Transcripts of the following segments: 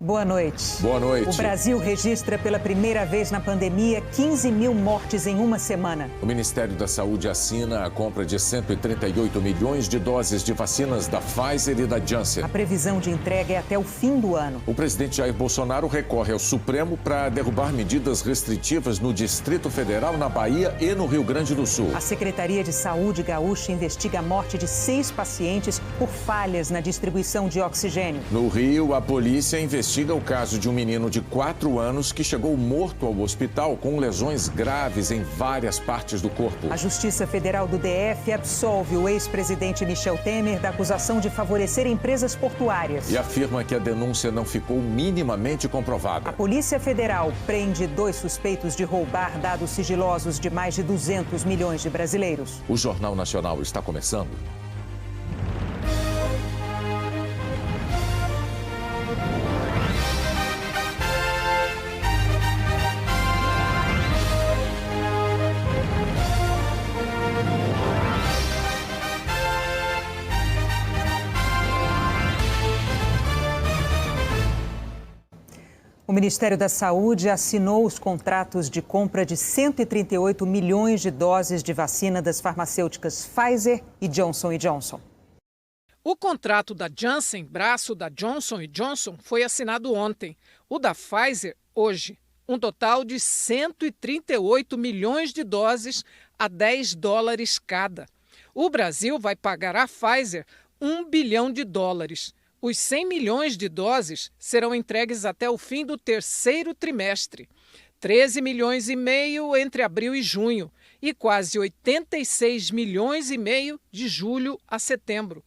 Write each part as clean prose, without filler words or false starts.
Boa noite. Boa noite. O Brasil registra pela primeira vez na pandemia 15 mil mortes em uma semana. O Ministério da Saúde assina a compra de 138 milhões de doses de vacinas da Pfizer e da Janssen. A previsão de entrega é até o fim do ano. O presidente Jair Bolsonaro recorre ao Supremo para derrubar medidas restritivas no Distrito Federal, na Bahia e no Rio Grande do Sul. A Secretaria de Saúde gaúcha investiga a morte de 6 pacientes por falhas na distribuição de oxigênio. No Rio, a polícia investiga o caso de um menino de 4 anos que chegou morto ao hospital com lesões graves em várias partes do corpo. A Justiça Federal do DF absolve o ex-presidente Michel Temer da acusação de favorecer empresas portuárias. E afirma que a denúncia não ficou minimamente comprovada. A Polícia Federal prende 2 suspeitos de roubar dados sigilosos de mais de 200 milhões de brasileiros. O Jornal Nacional está começando. O Ministério da Saúde assinou os contratos de compra de 138 milhões de doses de vacina das farmacêuticas Pfizer e Johnson & Johnson. O contrato da Janssen, braço da Johnson & Johnson, foi assinado ontem. O da Pfizer, hoje. Um total de 138 milhões de doses a $10 cada. O Brasil vai pagar à Pfizer $1 bilhão. Os 100 milhões de doses serão entregues até o fim do 3º trimestre. 13 milhões e meio entre abril e junho e quase 86 milhões e meio de julho a setembro.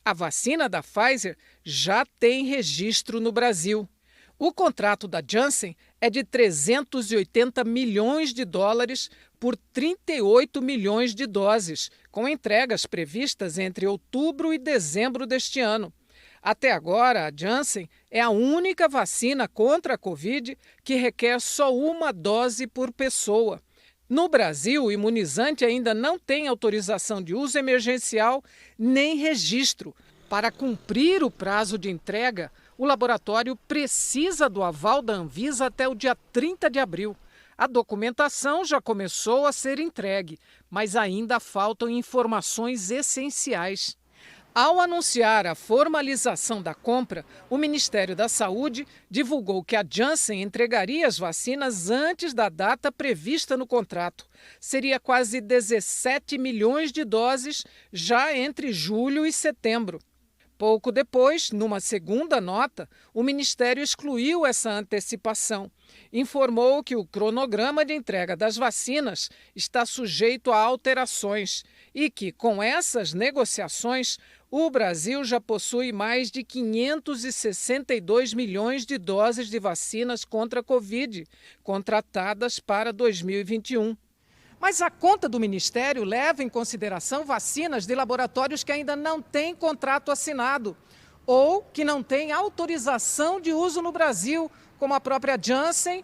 A vacina da Pfizer já tem registro no Brasil. O contrato da Janssen é de 380 milhões de dólares por 38 milhões de doses, com entregas previstas entre outubro e dezembro deste ano. Até agora, a Janssen é a única vacina contra a Covid que requer só uma dose por pessoa. No Brasil, o imunizante ainda não tem autorização de uso emergencial nem registro. Para cumprir o prazo de entrega, o laboratório precisa do aval da Anvisa até o dia 30 de abril. A documentação já começou a ser entregue, mas ainda faltam informações essenciais. Ao anunciar a formalização da compra, o Ministério da Saúde divulgou que a Janssen entregaria as vacinas antes da data prevista no contrato. Seria quase 17 milhões de doses já entre julho e setembro. Pouco depois, numa segunda nota, o Ministério excluiu essa antecipação. Informou que o cronograma de entrega das vacinas está sujeito a alterações e que, com essas negociações, o Brasil já possui mais de 562 milhões de doses de vacinas contra a Covid, contratadas para 2021. Mas a conta do Ministério leva em consideração vacinas de laboratórios que ainda não têm contrato assinado ou que não têm autorização de uso no Brasil, como a própria Janssen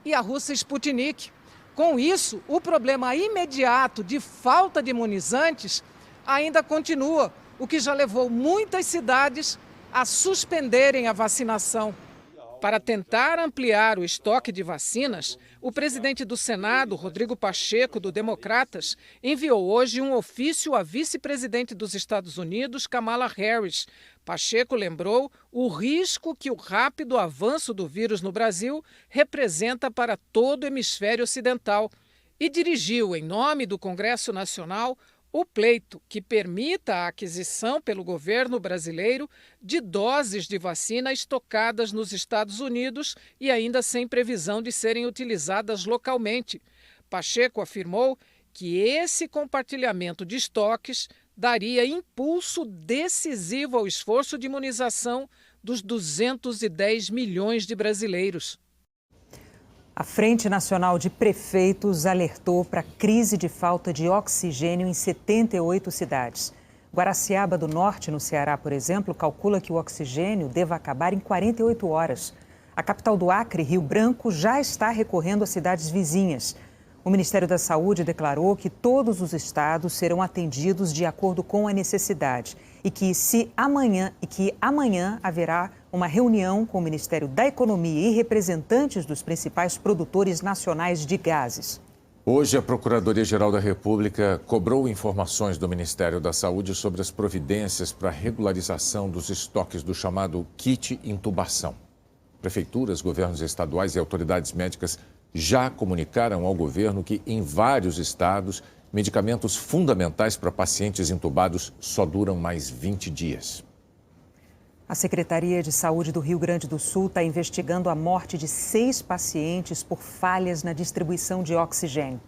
e a russa Sputnik. Com isso, o problema imediato de falta de imunizantes ainda continua, o que já levou muitas cidades a suspenderem a vacinação. Para tentar ampliar o estoque de vacinas, o presidente do Senado, Rodrigo Pacheco, do Democratas, enviou hoje um ofício à vice-presidente dos Estados Unidos, Kamala Harris. Pacheco lembrou o risco que o rápido avanço do vírus no Brasil representa para todo o hemisfério ocidental e dirigiu, em nome do Congresso Nacional, o pleito que permita a aquisição pelo governo brasileiro de doses de vacina estocadas nos Estados Unidos e ainda sem previsão de serem utilizadas localmente. Pacheco afirmou que esse compartilhamento de estoques daria impulso decisivo ao esforço de imunização dos 210 milhões de brasileiros. A Frente Nacional de Prefeitos alertou para a crise de falta de oxigênio em 78 cidades. Guaraciaba do Norte, no Ceará, por exemplo, calcula que o oxigênio deva acabar em 48 horas. A capital do Acre, Rio Branco, já está recorrendo a cidades vizinhas. O Ministério da Saúde declarou que todos os estados serão atendidos de acordo com a necessidade e que amanhã haverá uma reunião com o Ministério da Economia e representantes dos principais produtores nacionais de gases. Hoje, a Procuradoria-Geral da República cobrou informações do Ministério da Saúde sobre as providências para a regularização dos estoques do chamado kit intubação. Prefeituras, governos estaduais e autoridades médicas já comunicaram ao governo que, em vários estados, medicamentos fundamentais para pacientes intubados só duram mais 20 dias. A Secretaria de Saúde do Rio Grande do Sul está investigando a morte de 6 pacientes por falhas na distribuição de oxigênio.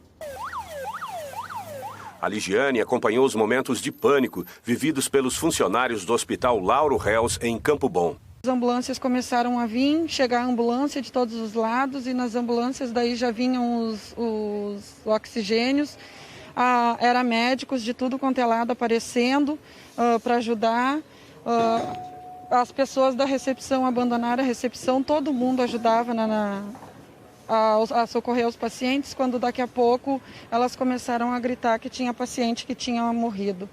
A Ligiane acompanhou os momentos de pânico vividos pelos funcionários do Hospital Lauro Reus, em Campo Bom. As ambulâncias começaram a vir, chegar a ambulância de todos os lados, e nas ambulâncias daí já vinham os oxigênios. Era médicos de tudo quanto é lado aparecendo para ajudar. As pessoas da recepção abandonaram a recepção, todo mundo ajudava a socorrer os pacientes, quando daqui a pouco elas começaram a gritar que tinha paciente que tinha morrido.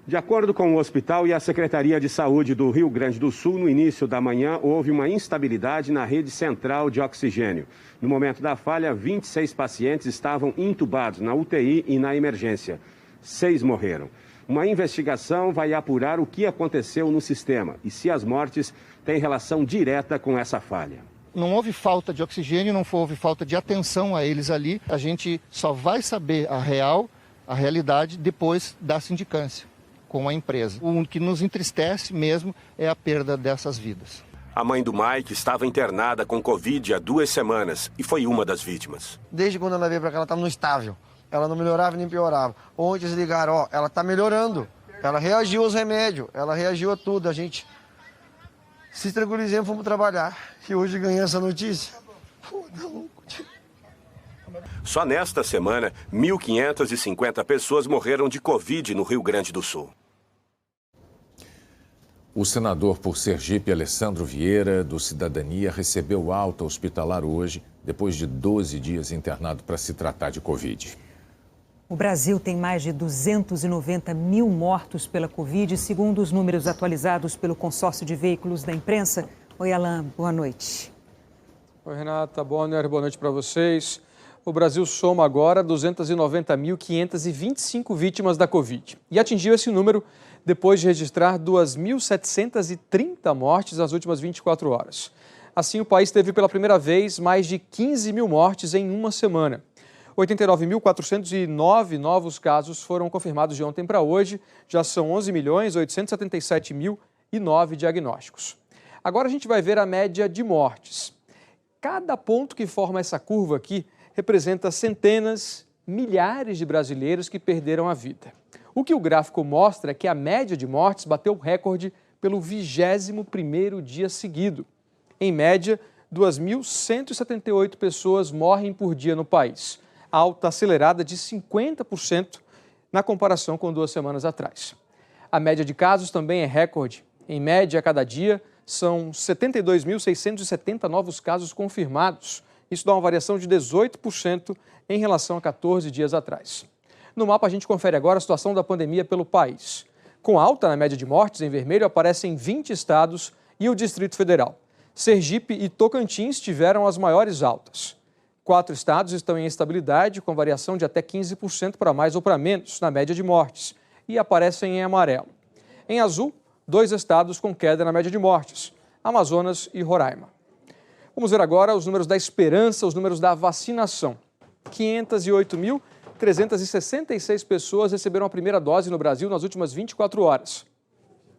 De acordo com o hospital e a Secretaria de Saúde do Rio Grande do Sul, no início da manhã houve uma instabilidade na rede central de oxigênio. No momento da falha, 26 pacientes estavam intubados na UTI e na emergência. 6 morreram. Uma investigação vai apurar o que aconteceu no sistema e se as mortes têm relação direta com essa falha. Não houve falta de oxigênio, não houve falta de atenção a eles ali. A gente só vai saber a realidade depois da sindicância com a empresa. O que nos entristece mesmo é a perda dessas vidas. A mãe do Mike estava internada com Covid há 2 semanas e foi uma das vítimas. Desde quando ela veio para cá, ela estava no estável. Ela não melhorava nem piorava. Ontem eles ligaram, ela está melhorando. Ela reagiu aos remédios, ela reagiu a tudo. A gente se tranquilizamos, fomos trabalhar. E hoje ganhei essa notícia. Só nesta semana, 1.550 pessoas morreram de Covid no Rio Grande do Sul. O senador por Sergipe, Alessandro Vieira, do Cidadania, recebeu alta hospitalar hoje, depois de 12 dias internado para se tratar de Covid. O Brasil tem mais de 290 mil mortos pela Covid, segundo os números atualizados pelo consórcio de veículos da imprensa. Oi, Alain, boa noite. Oi, Renata, boa noite para vocês. O Brasil soma agora 290.525 vítimas da Covid e atingiu esse número depois de registrar 2.730 mortes nas últimas 24 horas. Assim, o país teve pela primeira vez mais de 15 mil mortes em uma semana. 89.409 novos casos foram confirmados de ontem para hoje, já são 11.877.009 diagnósticos. Agora a gente vai ver a média de mortes. Cada ponto que forma essa curva aqui representa centenas, milhares de brasileiros que perderam a vida. O que o gráfico mostra é que a média de mortes bateu o recorde pelo 21º dia seguido. Em média, 2.178 pessoas morrem por dia no país, alta acelerada de 50% na comparação com 2 semanas atrás. A média de casos também é recorde. Em média, a cada dia, são 72.670 novos casos confirmados. Isso dá uma variação de 18% em relação a 14 dias atrás. No mapa, a gente confere agora a situação da pandemia pelo país. Com alta na média de mortes, em vermelho, aparecem 20 estados e o Distrito Federal. Sergipe e Tocantins tiveram as maiores altas. 4 estados estão em estabilidade, com variação de até 15% para mais ou para menos na média de mortes, e aparecem em amarelo. Em azul, 2 estados com queda na média de mortes, Amazonas e Roraima. Vamos ver agora os números da esperança, os números da vacinação. 508.366 pessoas receberam a primeira dose no Brasil nas últimas 24 horas.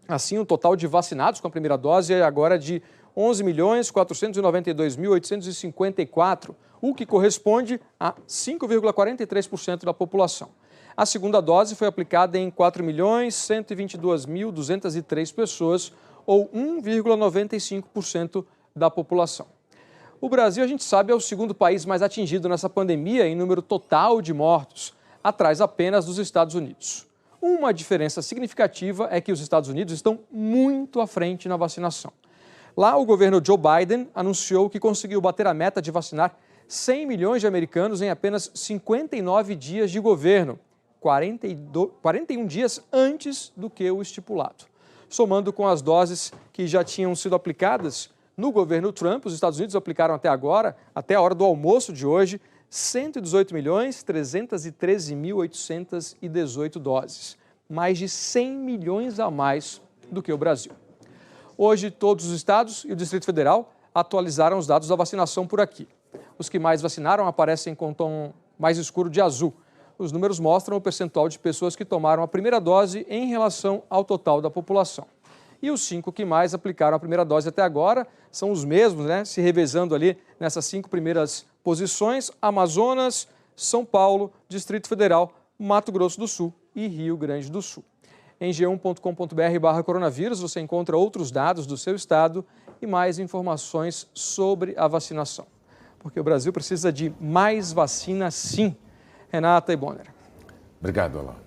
Assim, o total de vacinados com a primeira dose é agora de 11.492.854, o que corresponde a 5,43% da população. A segunda dose foi aplicada em 4.122.203 pessoas, ou 1,95% da população. O Brasil, a gente sabe, é o segundo país mais atingido nessa pandemia em número total de mortos, atrás apenas dos Estados Unidos. Uma diferença significativa é que os Estados Unidos estão muito à frente na vacinação. Lá, o governo Joe Biden anunciou que conseguiu bater a meta de vacinar 100 milhões de americanos em apenas 59 dias de governo, 41 dias antes do que o estipulado. Somando com as doses que já tinham sido aplicadas no governo Trump, os Estados Unidos aplicaram até agora, até a hora do almoço de hoje, 118.313.818 doses, mais de 100 milhões a mais do que o Brasil. Hoje, todos os estados e o Distrito Federal atualizaram os dados da vacinação por aqui. Os que mais vacinaram aparecem com tom mais escuro de azul. Os números mostram o percentual de pessoas que tomaram a primeira dose em relação ao total da população. E os 5 que mais aplicaram a primeira dose até agora são os mesmos, se revezando ali nessas 5 primeiras posições: Amazonas, São Paulo, Distrito Federal, Mato Grosso do Sul e Rio Grande do Sul. Em g1.com.br/coronavírus você encontra outros dados do seu estado e mais informações sobre a vacinação. Porque o Brasil precisa de mais vacina, sim. Renata e Bonner. Obrigado, Alain.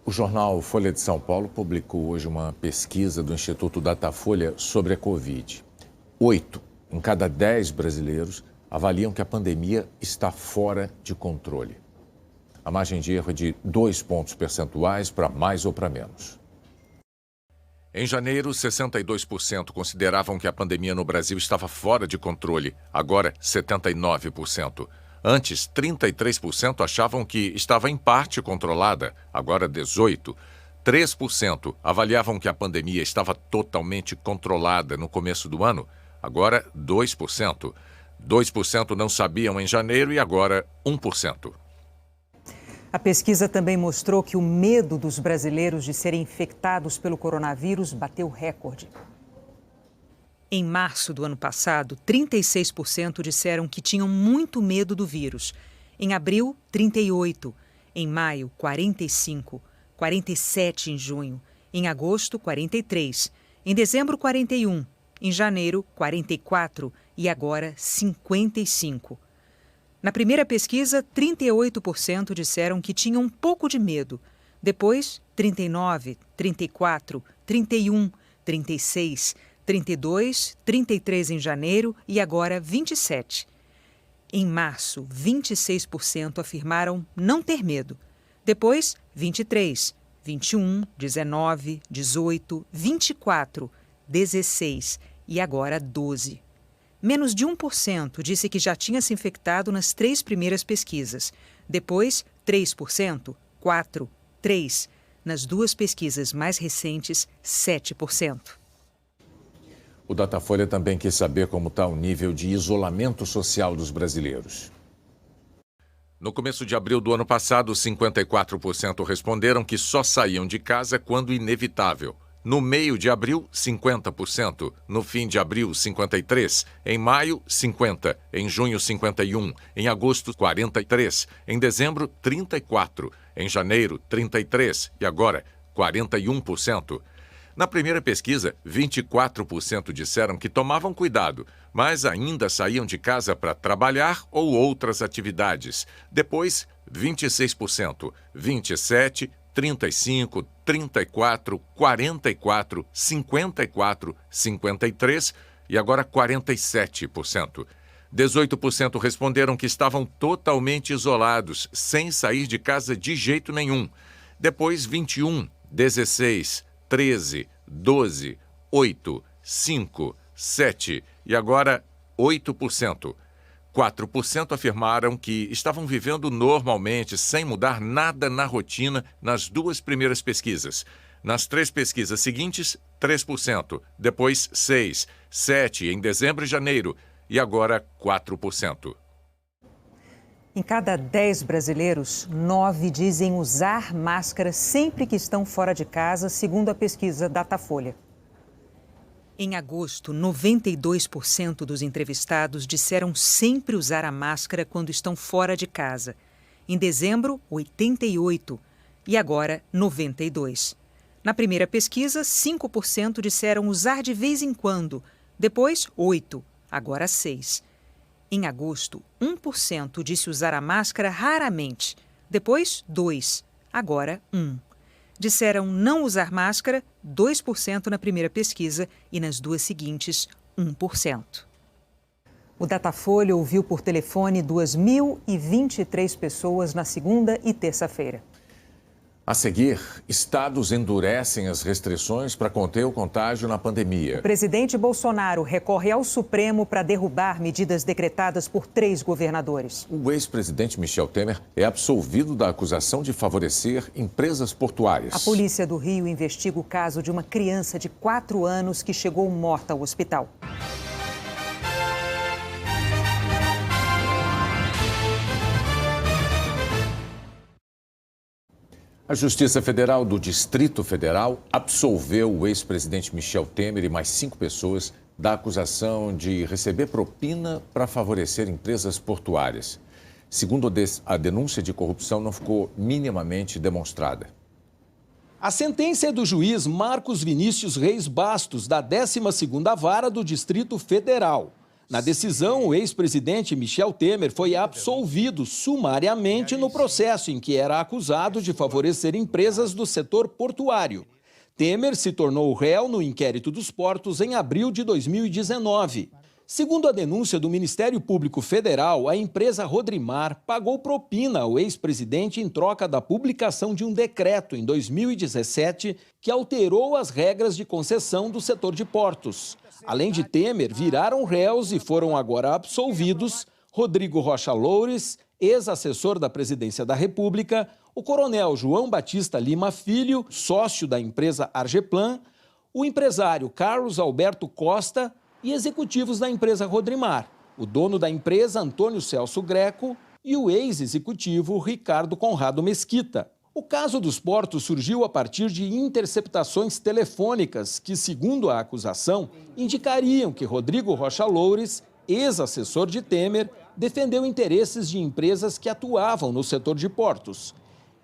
O jornal Folha de São Paulo publicou hoje uma pesquisa do Instituto Datafolha sobre a Covid. 8 em cada 10 brasileiros avaliam que a pandemia está fora de controle. A margem de erro é de 2 pontos percentuais para mais ou para menos. Em janeiro, 62% consideravam que a pandemia no Brasil estava fora de controle. Agora, 79%. Antes, 33% achavam que estava em parte controlada. Agora, 18%. 3% avaliavam que a pandemia estava totalmente controlada no começo do ano. Agora, 2%. 2% não sabiam em janeiro e agora 1%. A pesquisa também mostrou que o medo dos brasileiros de serem infectados pelo coronavírus bateu recorde. Em março do ano passado, 36% disseram que tinham muito medo do vírus. Em abril, 38%. Em maio, 45%. 47% em junho. Em agosto, 43%. Em dezembro, 41%. Em janeiro, 44%. E agora, 55%. Na primeira pesquisa, 38% disseram que tinham um pouco de medo. Depois, 39%, 34%, 31%, 36%, 32%, 33% em janeiro e agora 27%. Em março, 26% afirmaram não ter medo. Depois, 23%, 21%, 19%, 18%, 24%, 16% e agora 12%. Menos de 1% disse que já tinha se infectado nas 3 primeiras pesquisas. Depois, 3%, 4%, 3%. Nas 2 pesquisas mais recentes, 7%. O Datafolha também quis saber como está o nível de isolamento social dos brasileiros. No começo de abril do ano passado, 54% responderam que só saíam de casa quando inevitável. No meio de abril, 50%. No fim de abril, 53%. Em maio, 50%. Em junho, 51%. Em agosto, 43%. Em dezembro, 34%. Em janeiro, 33%. E agora, 41%. Na primeira pesquisa, 24% disseram que tomavam cuidado, mas ainda saíam de casa para trabalhar ou outras atividades. Depois, 26%. 27%. 35%, 34%, 44%, 54%, 53% e agora 47%. 18% responderam que estavam totalmente isolados, sem sair de casa de jeito nenhum. Depois, 21%, 16%, 13%, 12%, 8%, 5%, 7% e agora 8%. 4% afirmaram que estavam vivendo normalmente, sem mudar nada na rotina, nas 2 primeiras pesquisas. Nas 3 pesquisas seguintes, 3%. Depois, 6%, 7% em dezembro e janeiro. E agora, 4%. Em cada 10 brasileiros, 9 dizem usar máscara sempre que estão fora de casa, segundo a pesquisa Datafolha. Em agosto, 92% dos entrevistados disseram sempre usar a máscara quando estão fora de casa. Em dezembro, 88%. E agora, 92%. Na primeira pesquisa, 5% disseram usar de vez em quando. Depois, 8%. Agora, 6%. Em agosto, 1% disse usar a máscara raramente. Depois, 2%. Agora, 1%. Disseram não usar máscara, 2% na primeira pesquisa e nas 2 seguintes, 1%. O Datafolha ouviu por telefone 2.023 pessoas na segunda e terça-feira. A seguir, estados endurecem as restrições para conter o contágio na pandemia. O presidente Bolsonaro recorre ao Supremo para derrubar medidas decretadas por 3 governadores. O ex-presidente Michel Temer é absolvido da acusação de favorecer empresas portuárias. A polícia do Rio investiga o caso de uma criança de 4 anos que chegou morta ao hospital. A Justiça Federal do Distrito Federal absolveu o ex-presidente Michel Temer e mais 5 pessoas da acusação de receber propina para favorecer empresas portuárias. Segundo a denúncia de corrupção, não ficou minimamente demonstrada. A sentença é do juiz Marcos Vinícius Reis Bastos, da 12ª Vara do Distrito Federal. Na decisão, o ex-presidente Michel Temer foi absolvido sumariamente no processo em que era acusado de favorecer empresas do setor portuário. Temer se tornou réu no inquérito dos portos em abril de 2019. Segundo a denúncia do Ministério Público Federal, a empresa Rodrimar pagou propina ao ex-presidente em troca da publicação de um decreto em 2017 que alterou as regras de concessão do setor de portos. Além de Temer, viraram réus e foram agora absolvidos Rodrigo Rocha Loures, ex-assessor da Presidência da República, o coronel João Batista Lima Filho, sócio da empresa Argeplan, o empresário Carlos Alberto Costa e executivos da empresa Rodrimar, o dono da empresa Antônio Celso Greco e o ex-executivo Ricardo Conrado Mesquita. O caso dos portos surgiu a partir de interceptações telefônicas que, segundo a acusação, indicariam que Rodrigo Rocha Loures, ex-assessor de Temer, defendeu interesses de empresas que atuavam no setor de portos.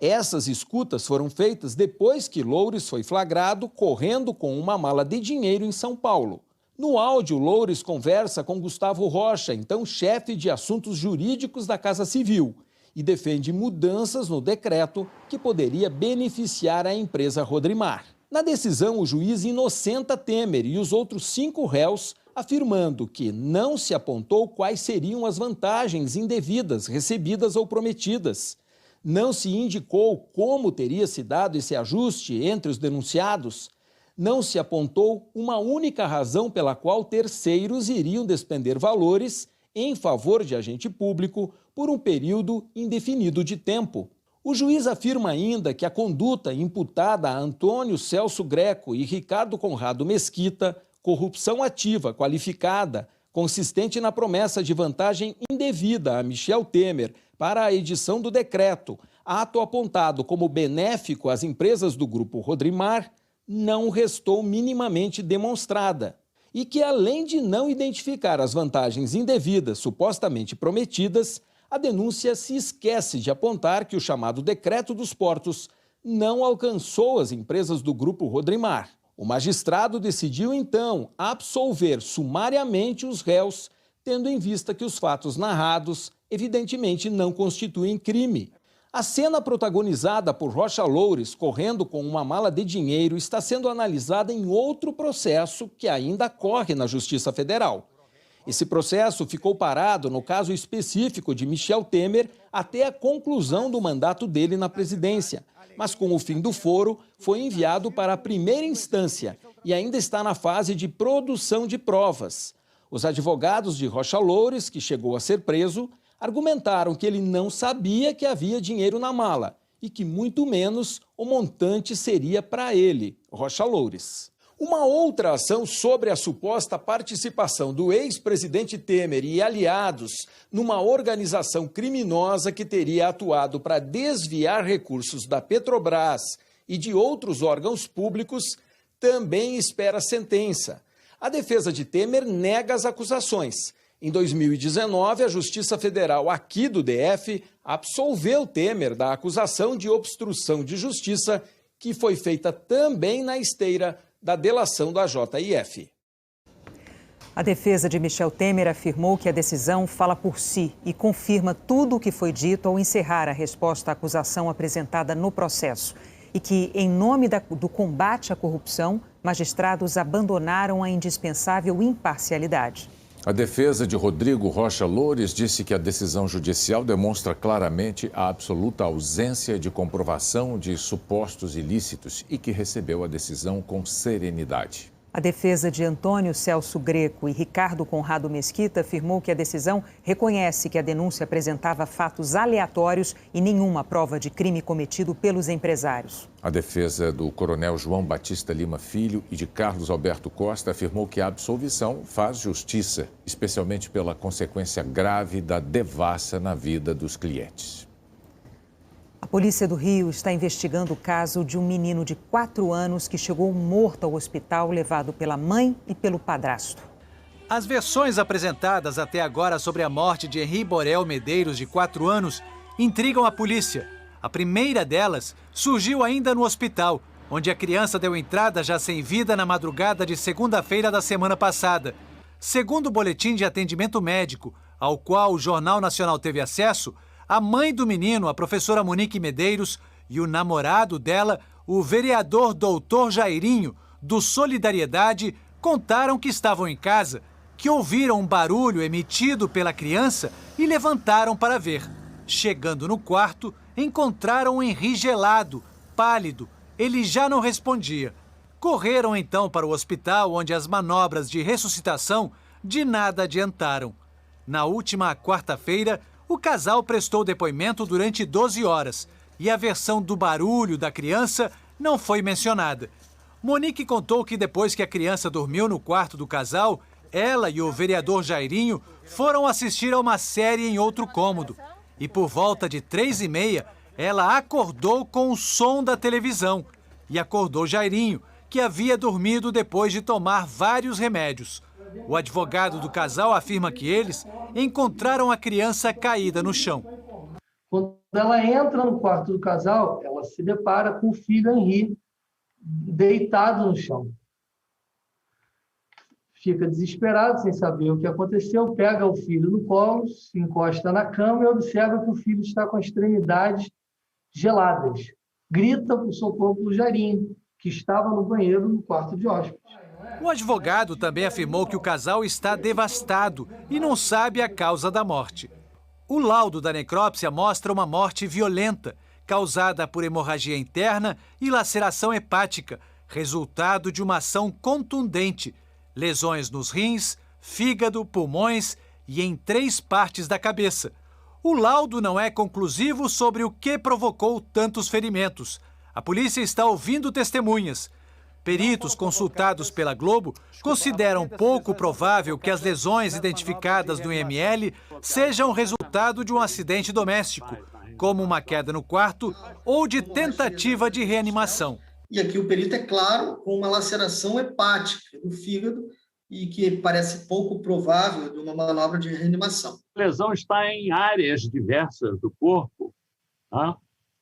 Essas escutas foram feitas depois que Loures foi flagrado correndo com uma mala de dinheiro em São Paulo. No áudio, Loures conversa com Gustavo Rocha, então chefe de assuntos jurídicos da Casa Civil, e defende mudanças no decreto que poderia beneficiar a empresa Rodrimar. Na decisão, o juiz inocenta Temer e os outros 5 réus, afirmando que não se apontou quais seriam as vantagens indevidas recebidas ou prometidas. Não se indicou como teria se dado esse ajuste entre os denunciados. Não se apontou uma única razão pela qual terceiros iriam despender valores em favor de agente público por um período indefinido de tempo. O juiz afirma ainda que a conduta imputada a Antônio Celso Greco e Ricardo Conrado Mesquita, corrupção ativa qualificada, consistente na promessa de vantagem indevida a Michel Temer para a edição do decreto, ato apontado como benéfico às empresas do grupo Rodrimar, não restou minimamente demonstrada. E que, além de não identificar as vantagens indevidas supostamente prometidas, a denúncia se esquece de apontar que o chamado Decreto dos Portos não alcançou as empresas do grupo Rodrimar. O magistrado decidiu, então, absolver sumariamente os réus, tendo em vista que os fatos narrados, evidentemente, não constituem crime. A cena protagonizada por Rocha Loures correndo com uma mala de dinheiro está sendo analisada em outro processo que ainda corre na Justiça Federal. Esse processo ficou parado no caso específico de Michel Temer até a conclusão do mandato dele na presidência, mas com o fim do foro foi enviado para a primeira instância e ainda está na fase de produção de provas. Os advogados de Rocha Loures, que chegou a ser preso, argumentaram que ele não sabia que havia dinheiro na mala e que muito menos o montante seria para ele, Rocha Loures. Uma outra ação sobre a suposta participação do ex-presidente Temer e aliados numa organização criminosa que teria atuado para desviar recursos da Petrobras e de outros órgãos públicos também espera sentença. A defesa de Temer nega as acusações. Em 2019, a Justiça Federal aqui do DF absolveu Temer da acusação de obstrução de justiça, que foi feita também na esteira da delação da JIF. A defesa de Michel Temer afirmou que a decisão fala por si e confirma tudo o que foi dito ao encerrar a resposta à acusação apresentada no processo e que, em nome do combate à corrupção, magistrados abandonaram a indispensável imparcialidade. A defesa de Rodrigo Rocha Loures disse que a decisão judicial demonstra claramente a absoluta ausência de comprovação de supostos ilícitos e que recebeu a decisão com serenidade. A defesa de Antônio Celso Greco e Ricardo Conrado Mesquita afirmou que a decisão reconhece que a denúncia apresentava fatos aleatórios e nenhuma prova de crime cometido pelos empresários. A defesa do coronel João Batista Lima Filho e de Carlos Alberto Costa afirmou que a absolvição faz justiça, especialmente pela consequência grave da devassa na vida dos clientes. A polícia do Rio está investigando o caso de um menino de 4 anos que chegou morto ao hospital, levado pela mãe e pelo padrasto. As versões apresentadas até agora sobre a morte de Henri Borel Medeiros, de 4 anos, intrigam a polícia. A primeira delas surgiu ainda no hospital, onde a criança deu entrada já sem vida na madrugada de segunda-feira da semana passada. Segundo o boletim de atendimento médico, ao qual o Jornal Nacional teve acesso, a mãe do menino, a professora Monique Medeiros, e o namorado dela, o vereador Doutor Jairinho, do Solidariedade, contaram que estavam em casa, que ouviram um barulho emitido pela criança e levantaram para ver. Chegando no quarto, encontraram Henri gelado, pálido. Ele já não respondia. Correram então para o hospital, onde as manobras de ressuscitação de nada adiantaram. Na última quarta-feira, o casal prestou depoimento durante 12 horas e a versão do barulho da criança não foi mencionada. Monique contou que depois que a criança dormiu no quarto do casal, ela e o vereador Jairinho foram assistir a uma série em outro cômodo. E por volta de 3h30, ela acordou com o som da televisão e acordou Jairinho, que havia dormido depois de tomar vários remédios. O advogado do casal afirma que eles encontraram a criança caída no chão. Quando ela entra no quarto do casal, ela se depara com o filho Henri deitado no chão. Fica desesperado, sem saber o que aconteceu, pega o filho no colo, se encosta na cama e observa que o filho está com as extremidades geladas. Grita por socorro para o Jairinho, que estava no banheiro no quarto de hóspedes. O advogado também afirmou que o casal está devastado e não sabe a causa da morte. O laudo da necrópsia mostra uma morte violenta, causada por hemorragia interna e laceração hepática, resultado de uma ação contundente, lesões nos rins, fígado, pulmões e em 3 partes da cabeça. O laudo não é conclusivo sobre o que provocou tantos ferimentos. A polícia está ouvindo testemunhas. Peritos consultados pela Globo consideram pouco provável que as lesões identificadas no IML sejam resultado de um acidente doméstico, como uma queda no quarto ou de tentativa de reanimação. E aqui o perito é claro, com uma laceração hepática do fígado e que parece pouco provável de uma manobra de reanimação. A lesão está em áreas diversas do corpo,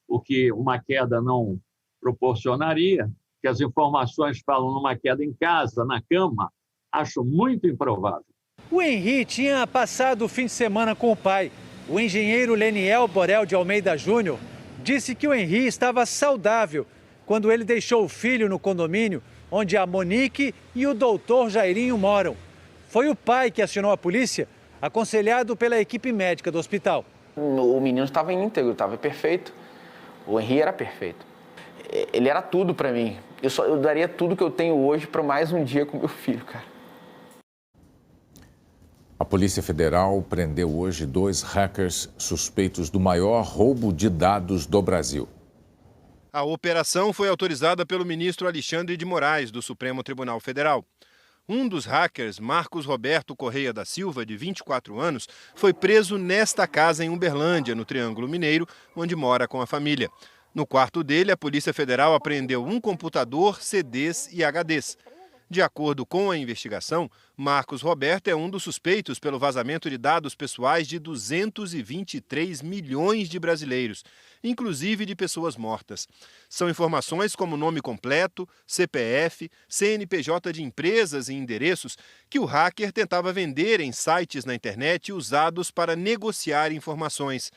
o que uma queda não proporcionaria, que as informações falam numa queda em casa, na cama, acho muito improvável. O Henri tinha passado o fim de semana com o pai. O engenheiro Leniel Borel de Almeida Júnior disse que o Henri estava saudável quando ele deixou o filho no condomínio onde a Monique e o doutor Jairinho moram. Foi o pai que acionou a polícia, aconselhado pela equipe médica do hospital. O menino estava íntegro, estava perfeito. O Henri era perfeito. Ele era tudo para mim. Eu daria tudo que eu tenho hoje para mais um dia com meu filho, cara. A Polícia Federal prendeu hoje 2 hackers suspeitos do maior roubo de dados do Brasil. A operação foi autorizada pelo ministro Alexandre de Moraes, do Supremo Tribunal Federal. Um dos hackers, Marcos Roberto Correia da Silva, de 24 anos, foi preso nesta casa em Uberlândia, no Triângulo Mineiro, onde mora com a família. No quarto dele, a Polícia Federal apreendeu um computador, CDs e HDs. De acordo com a investigação, Marcos Roberto é um dos suspeitos pelo vazamento de dados pessoais de 223 milhões de brasileiros, inclusive de pessoas mortas. São informações como nome completo, CPF, CNPJ de empresas e endereços que o hacker tentava vender em sites na internet usados para negociar informações.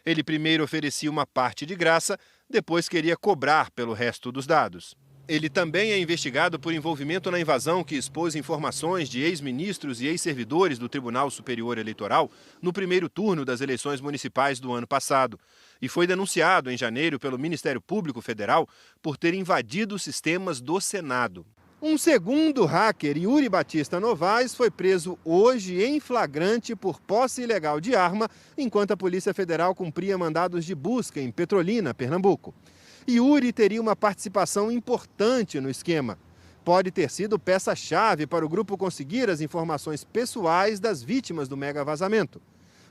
Ele primeiro oferecia uma parte de graça, depois queria cobrar pelo resto dos dados. Ele também é investigado por envolvimento na invasão que expôs informações de ex-ministros e ex-servidores do Tribunal Superior Eleitoral no primeiro turno das eleições municipais do ano passado. E foi denunciado em janeiro pelo Ministério Público Federal por ter invadido os sistemas do Senado. Um segundo hacker, Yuri Batista Novaes, foi preso hoje em flagrante por posse ilegal de arma, enquanto a Polícia Federal cumpria mandados de busca em Petrolina, Pernambuco. Yuri teria uma participação importante no esquema. Pode ter sido peça-chave para o grupo conseguir as informações pessoais das vítimas do mega vazamento.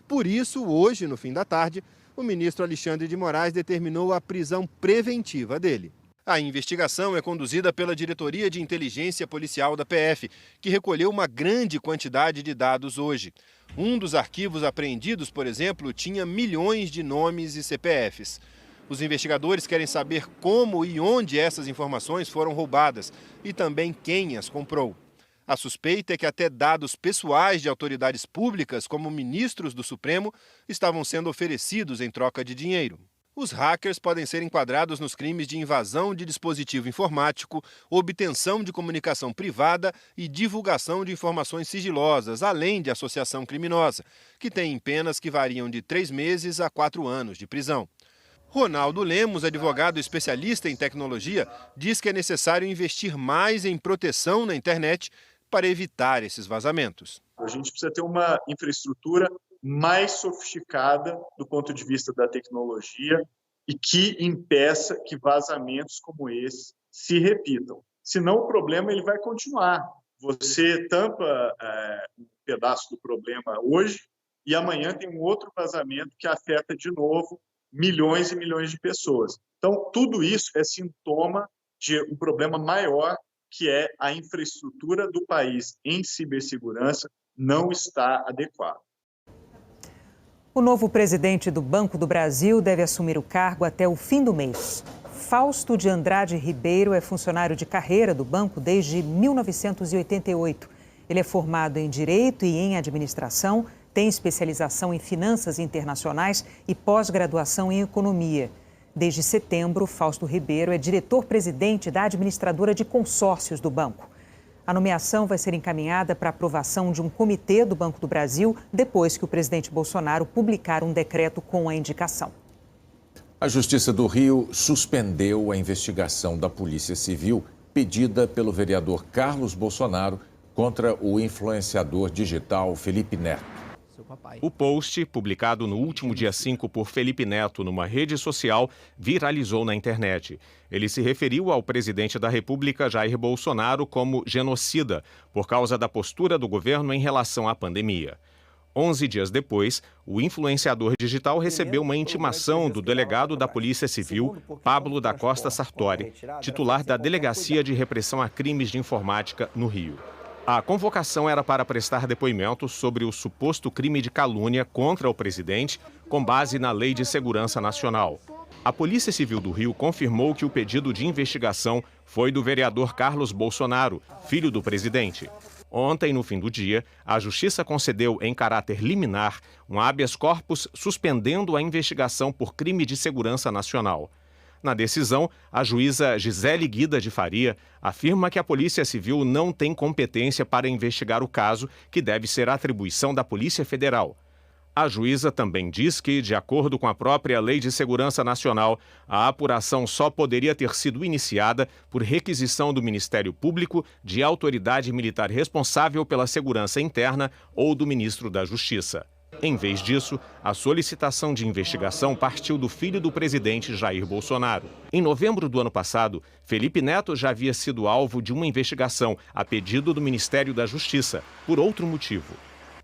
Por isso, hoje, no fim da tarde, o ministro Alexandre de Moraes determinou a prisão preventiva dele. A investigação é conduzida pela Diretoria de Inteligência Policial da PF, que recolheu uma grande quantidade de dados hoje. Um dos arquivos apreendidos, por exemplo, tinha milhões de nomes e CPFs. Os investigadores querem saber como e onde essas informações foram roubadas e também quem as comprou. A suspeita é que até dados pessoais de autoridades públicas, como ministros do Supremo, estavam sendo oferecidos em troca de dinheiro. Os hackers podem ser enquadrados nos crimes de invasão de dispositivo informático, obtenção de comunicação privada e divulgação de informações sigilosas, além de associação criminosa, que têm penas que variam de 3 meses a 4 anos de prisão. Ronaldo Lemos, advogado especialista em tecnologia, diz que é necessário investir mais em proteção na internet para evitar esses vazamentos. A gente precisa ter uma infraestrutura mais sofisticada do ponto de vista da tecnologia e que impeça que vazamentos como esse se repitam. Senão o problema ele vai continuar. Você tampa um pedaço do problema hoje e amanhã tem um outro vazamento que afeta de novo milhões e milhões de pessoas. Então, tudo isso é sintoma de um problema maior, que é a infraestrutura do país em cibersegurança não está adequada. O novo presidente do Banco do Brasil deve assumir o cargo até o fim do mês. Fausto de Andrade Ribeiro é funcionário de carreira do banco desde 1988. Ele é formado em Direito e em Administração, tem especialização em Finanças Internacionais e pós-graduação em Economia. Desde setembro, Fausto Ribeiro é diretor-presidente da administradora de consórcios do banco. A nomeação vai ser encaminhada para aprovação de um comitê do Banco do Brasil depois que o presidente Bolsonaro publicar um decreto com a indicação. A Justiça do Rio suspendeu a investigação da Polícia Civil pedida pelo vereador Carlos Bolsonaro contra o influenciador digital Felipe Neto. O post, publicado no último dia 5 por Felipe Neto numa rede social, viralizou na internet. Ele se referiu ao presidente da República, Jair Bolsonaro, como genocida, por causa da postura do governo em relação à pandemia. 11 dias depois, o influenciador digital recebeu uma intimação do delegado da Polícia Civil, Pablo da Costa Sartori, titular da Delegacia de Repressão a Crimes de Informática, no Rio. A convocação era para prestar depoimento sobre o suposto crime de calúnia contra o presidente, com base na Lei de Segurança Nacional. A Polícia Civil do Rio confirmou que o pedido de investigação foi do vereador Carlos Bolsonaro, filho do presidente. Ontem, no fim do dia, a Justiça concedeu em caráter liminar um habeas corpus suspendendo a investigação por crime de segurança nacional. Na decisão, a juíza Gisele Guida de Faria afirma que a Polícia Civil não tem competência para investigar o caso, que deve ser atribuição da Polícia Federal. A juíza também diz que, de acordo com a própria Lei de Segurança Nacional, a apuração só poderia ter sido iniciada por requisição do Ministério Público, de autoridade militar responsável pela segurança interna ou do ministro da Justiça. Em vez disso, a solicitação de investigação partiu do filho do presidente Jair Bolsonaro. Em novembro do ano passado, Felipe Neto já havia sido alvo de uma investigação a pedido do Ministério da Justiça, por outro motivo.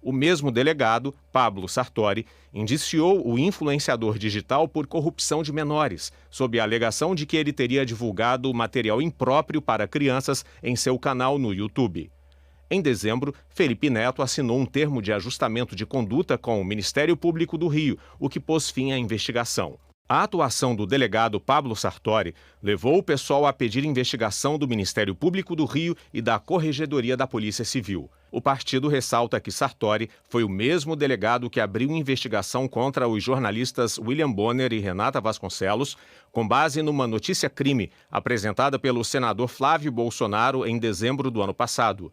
O mesmo delegado, Pablo Sartori, indiciou o influenciador digital por corrupção de menores, sob a alegação de que ele teria divulgado material impróprio para crianças em seu canal no YouTube. Em dezembro, Felipe Neto assinou um termo de ajustamento de conduta com o Ministério Público do Rio, o que pôs fim à investigação. A atuação do delegado Pablo Sartori levou o pessoal a pedir investigação do Ministério Público do Rio e da Corregedoria da Polícia Civil. O partido ressalta que Sartori foi o mesmo delegado que abriu investigação contra os jornalistas William Bonner e Renata Vasconcelos, com base numa notícia-crime apresentada pelo senador Flávio Bolsonaro em dezembro do ano passado.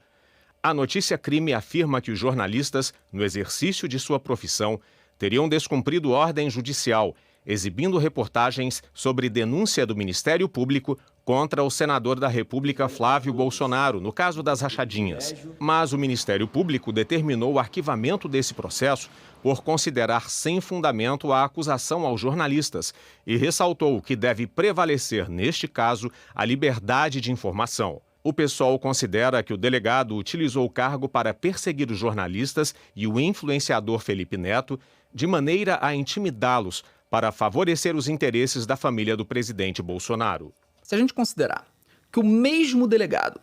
A notícia-crime afirma que os jornalistas, no exercício de sua profissão, teriam descumprido ordem judicial, exibindo reportagens sobre denúncia do Ministério Público contra o senador da República Flávio Bolsonaro, no caso das rachadinhas. Mas o Ministério Público determinou o arquivamento desse processo por considerar sem fundamento a acusação aos jornalistas e ressaltou que deve prevalecer, neste caso, a liberdade de informação. O PSOL considera que o delegado utilizou o cargo para perseguir os jornalistas e o influenciador Felipe Neto, de maneira a intimidá-los para favorecer os interesses da família do presidente Bolsonaro. Se a gente considerar que o mesmo delegado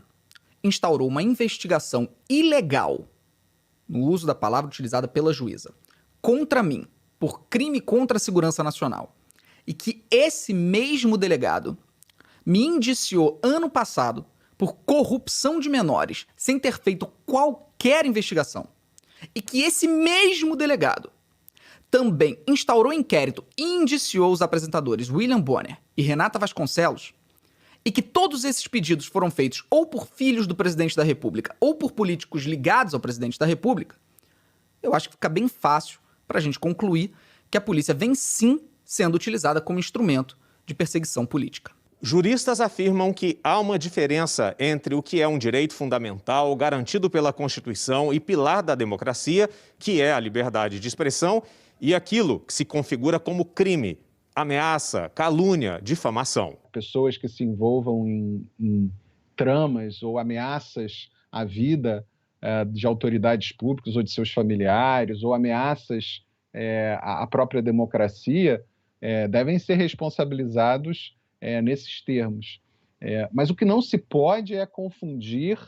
instaurou uma investigação ilegal, no uso da palavra utilizada pela juíza, contra mim, por crime contra a segurança nacional, e que esse mesmo delegado me indiciou ano passado por corrupção de menores, sem ter feito qualquer investigação, e que esse mesmo delegado também instaurou inquérito e indiciou os apresentadores William Bonner e Renata Vasconcelos, e que todos esses pedidos foram feitos ou por filhos do presidente da República ou por políticos ligados ao presidente da República, eu acho que fica bem fácil para a gente concluir que a polícia vem sim sendo utilizada como instrumento de perseguição política. Juristas afirmam que há uma diferença entre o que é um direito fundamental garantido pela Constituição e pilar da democracia, que é a liberdade de expressão, e aquilo que se configura como crime, ameaça, calúnia, difamação. Pessoas que se envolvam em tramas ou ameaças à vida de autoridades públicas ou de seus familiares, ou ameaças à própria democracia, devem ser responsabilizados nesses termos. Mas o que não se pode é confundir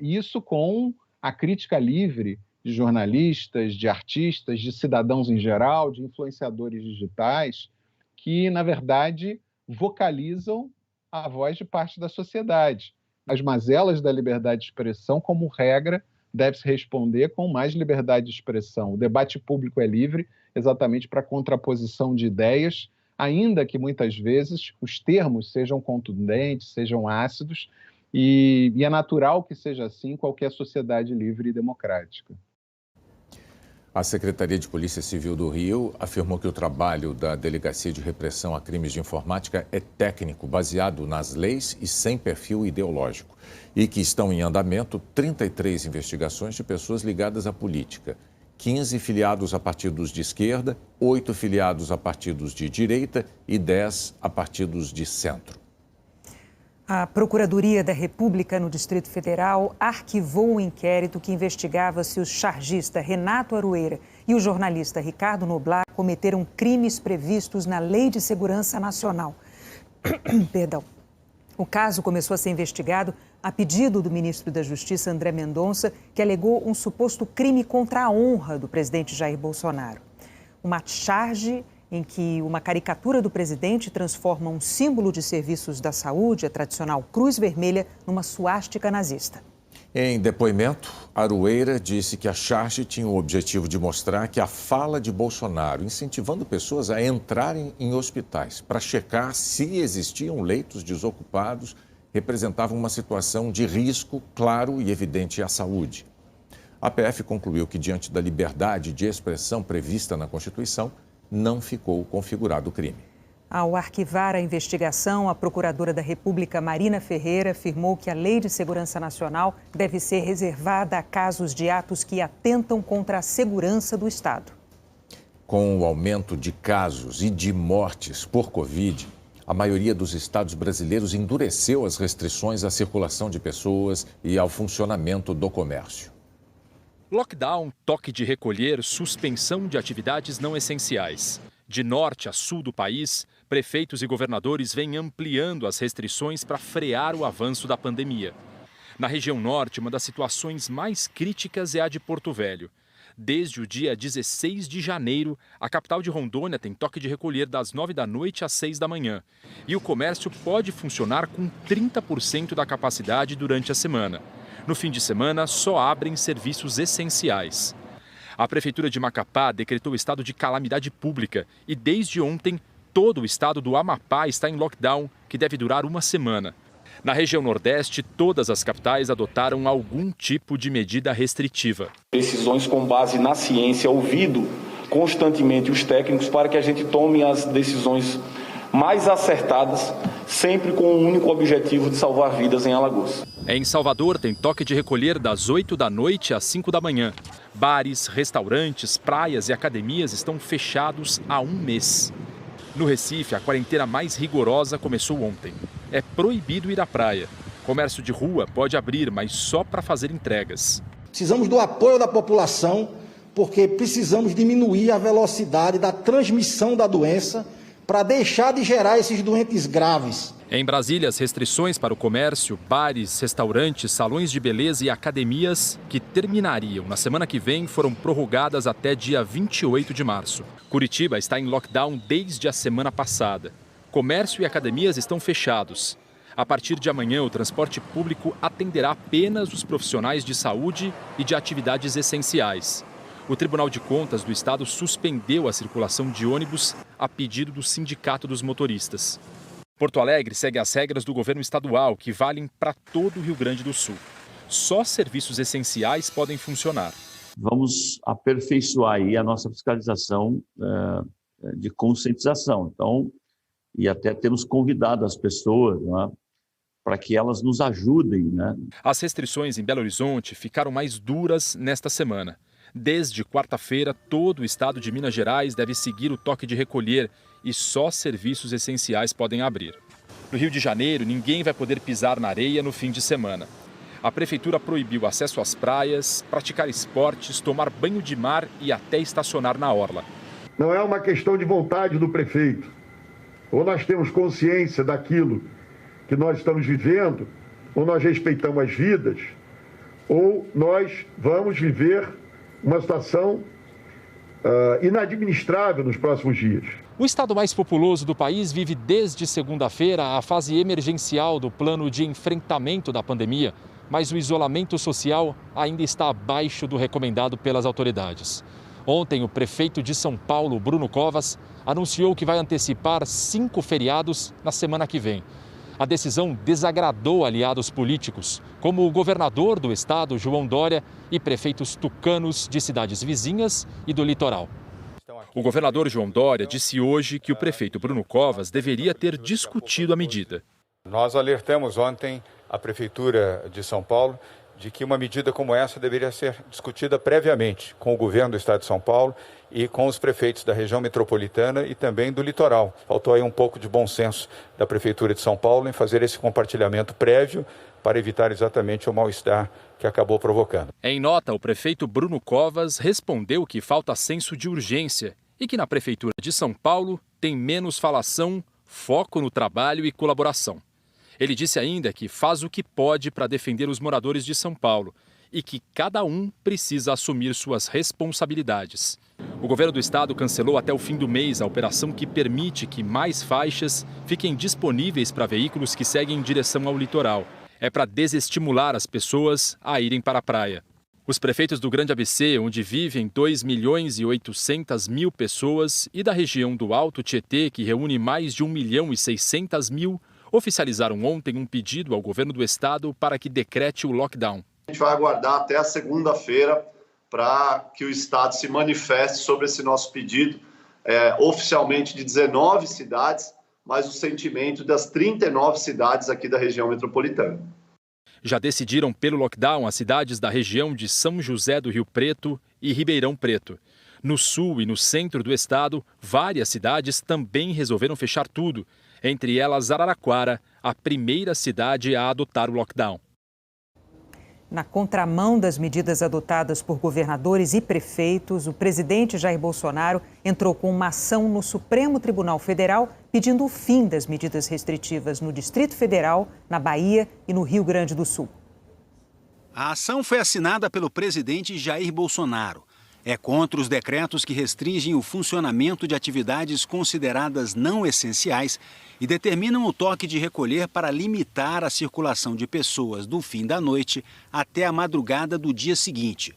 isso com a crítica livre de jornalistas, de artistas, de cidadãos em geral, de influenciadores digitais, que, na verdade, vocalizam a voz de parte da sociedade. As mazelas da liberdade de expressão, como regra, deve-se responder com mais liberdade de expressão. O debate público é livre exatamente para a contraposição de ideias, ainda que muitas vezes os termos sejam contundentes, sejam ácidos, e é natural que seja assim em qualquer sociedade livre e democrática. A Secretaria de Polícia Civil do Rio afirmou que o trabalho da Delegacia de Repressão a Crimes de Informática é técnico, baseado nas leis e sem perfil ideológico, e que estão em andamento 33 investigações de pessoas ligadas à política, 15 filiados a partidos de esquerda, 8 filiados a partidos de direita e 10 a partidos de centro. A Procuradoria da República no Distrito Federal arquivou o inquérito que investigava se o chargista Renato Aroeira e o jornalista Ricardo Noblar cometeram crimes previstos na Lei de Segurança Nacional. Perdão. O caso começou a ser investigado a pedido do ministro da Justiça, André Mendonça, que alegou um suposto crime contra a honra do presidente Jair Bolsonaro. Uma charge em que uma caricatura do presidente transforma um símbolo de serviços da saúde, a tradicional cruz vermelha, numa suástica nazista. Em depoimento, Aroeira disse que a charge tinha o objetivo de mostrar que a fala de Bolsonaro, incentivando pessoas a entrarem em hospitais para checar se existiam leitos desocupados, representava uma situação de risco claro e evidente à saúde. A PF concluiu que, diante da liberdade de expressão prevista na Constituição, não ficou configurado o crime. Ao arquivar a investigação, a Procuradora da República, Marina Ferreira, afirmou que a Lei de Segurança Nacional deve ser reservada a casos de atos que atentam contra a segurança do Estado. Com o aumento de casos e de mortes por Covid, a maioria dos estados brasileiros endureceu as restrições à circulação de pessoas e ao funcionamento do comércio. Lockdown, toque de recolher, suspensão de atividades não essenciais. De norte a sul do país, prefeitos e governadores vêm ampliando as restrições para frear o avanço da pandemia. Na região norte, uma das situações mais críticas é a de Porto Velho. Desde o dia 16 de janeiro, a capital de Rondônia tem toque de recolher das 9 da noite às 6 da manhã. E o comércio pode funcionar com 30% da capacidade durante a semana. No fim de semana, só abrem serviços essenciais. A Prefeitura de Macapá decretou estado de calamidade pública e, desde ontem, todo o estado do Amapá está em lockdown, que deve durar uma semana. Na região Nordeste, todas as capitais adotaram algum tipo de medida restritiva. Decisões com base na ciência, ouvido constantemente os técnicos para que a gente tome as decisões mais acertadas, sempre com o único objetivo de salvar vidas em Alagoas. Em Salvador, tem toque de recolher das 8 da noite às 5 da manhã. Bares, restaurantes, praias e academias estão fechados há um mês. No Recife, a quarentena mais rigorosa começou ontem. É proibido ir à praia. Comércio de rua pode abrir, mas só para fazer entregas. Precisamos do apoio da população, porque precisamos diminuir a velocidade da transmissão da doença para deixar de gerar esses doentes graves. Em Brasília, as restrições para o comércio, bares, restaurantes, salões de beleza e academias, que terminariam na semana que vem, foram prorrogadas até dia 28 de março. Curitiba está em lockdown desde a semana passada. Comércio e academias estão fechados. A partir de amanhã, o transporte público atenderá apenas os profissionais de saúde e de atividades essenciais. O Tribunal de Contas do Estado suspendeu a circulação de ônibus a pedido do Sindicato dos Motoristas. Porto Alegre segue as regras do governo estadual, que valem para todo o Rio Grande do Sul. Só serviços essenciais podem funcionar. Vamos aperfeiçoar aí a nossa fiscalização de conscientização. Então, e até temos convidado as pessoas, né, para que elas nos ajudem, né? As restrições em Belo Horizonte ficaram mais duras nesta semana. Desde quarta-feira, todo o estado de Minas Gerais deve seguir o toque de recolher e só serviços essenciais podem abrir. No Rio de Janeiro, ninguém vai poder pisar na areia no fim de semana. A prefeitura proibiu acesso às praias, praticar esportes, tomar banho de mar e até estacionar na orla. Não é uma questão de vontade do prefeito. Ou nós temos consciência daquilo que nós estamos vivendo, ou nós respeitamos as vidas, ou nós vamos viver uma situação inadministrável nos próximos dias. O estado mais populoso do país vive desde segunda-feira a fase emergencial do plano de enfrentamento da pandemia, mas o isolamento social ainda está abaixo do recomendado pelas autoridades. Ontem, o prefeito de São Paulo, Bruno Covas, anunciou que vai antecipar 5 feriados na semana que vem. A decisão desagradou aliados políticos, como o governador do estado, João Dória, e prefeitos tucanos de cidades vizinhas e do litoral. O governador João Dória disse hoje que o prefeito Bruno Covas deveria ter discutido a medida. Nós alertamos ontem a Prefeitura de São Paulo de que uma medida como essa deveria ser discutida previamente com o governo do estado de São Paulo e com os prefeitos da região metropolitana e também do litoral. Faltou aí um pouco de bom senso da Prefeitura de São Paulo em fazer esse compartilhamento prévio para evitar exatamente o mal-estar que acabou provocando. Em nota, o prefeito Bruno Covas respondeu que falta senso de urgência e que na Prefeitura de São Paulo tem menos falação, foco no trabalho e colaboração. Ele disse ainda que faz o que pode para defender os moradores de São Paulo e que cada um precisa assumir suas responsabilidades. O governo do estado cancelou até o fim do mês a operação que permite que mais faixas fiquem disponíveis para veículos que seguem em direção ao litoral. É para desestimular as pessoas a irem para a praia. Os prefeitos do Grande ABC, onde vivem 2.800.000 pessoas, e da região do Alto Tietê, que reúne mais de 1.600.000, oficializaram ontem um pedido ao governo do estado para que decrete o lockdown. A gente vai aguardar até a segunda-feira para que o estado se manifeste sobre esse nosso pedido, oficialmente de 19 cidades, mas o sentimento das 39 cidades aqui da região metropolitana. Já decidiram pelo lockdown as cidades da região de São José do Rio Preto e Ribeirão Preto. No sul e no centro do estado, várias cidades também resolveram fechar tudo. Entre elas, Araraquara, a primeira cidade a adotar o lockdown. Na contramão das medidas adotadas por governadores e prefeitos, o presidente Jair Bolsonaro entrou com uma ação no Supremo Tribunal Federal pedindo o fim das medidas restritivas no Distrito Federal, na Bahia e no Rio Grande do Sul. A ação foi assinada pelo presidente Jair Bolsonaro. É contra os decretos que restringem o funcionamento de atividades consideradas não essenciais e determinam o toque de recolher para limitar a circulação de pessoas do fim da noite até a madrugada do dia seguinte.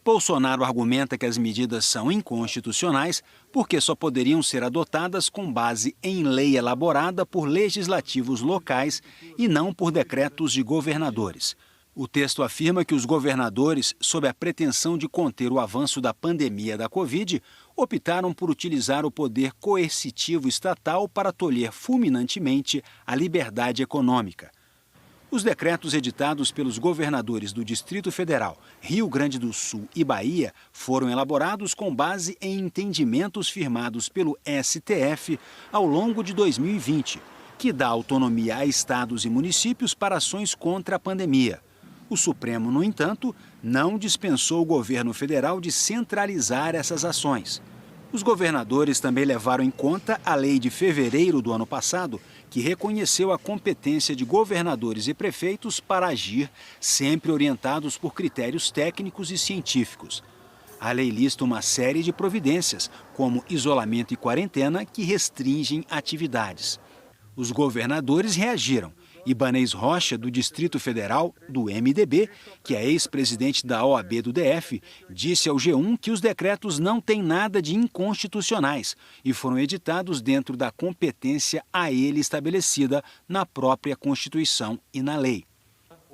Bolsonaro argumenta que as medidas são inconstitucionais porque só poderiam ser adotadas com base em lei elaborada por legislativos locais e não por decretos de governadores. O texto afirma que os governadores, sob a pretensão de conter o avanço da pandemia da Covid, optaram por utilizar o poder coercitivo estatal para tolher fulminantemente a liberdade econômica. Os decretos editados pelos governadores do Distrito Federal, Rio Grande do Sul e Bahia foram elaborados com base em entendimentos firmados pelo STF ao longo de 2020, que dá autonomia a estados e municípios para ações contra a pandemia. O Supremo, no entanto, não dispensou o governo federal de centralizar essas ações. Os governadores também levaram em conta a lei de fevereiro do ano passado, que reconheceu a competência de governadores e prefeitos para agir, sempre orientados por critérios técnicos e científicos. A lei lista uma série de providências, como isolamento e quarentena, que restringem atividades. Os governadores reagiram. Ibanez Rocha, do Distrito Federal, do MDB, que é ex-presidente da OAB do DF, disse ao G1 que os decretos não têm nada de inconstitucionais e foram editados dentro da competência a ele estabelecida na própria Constituição e na lei.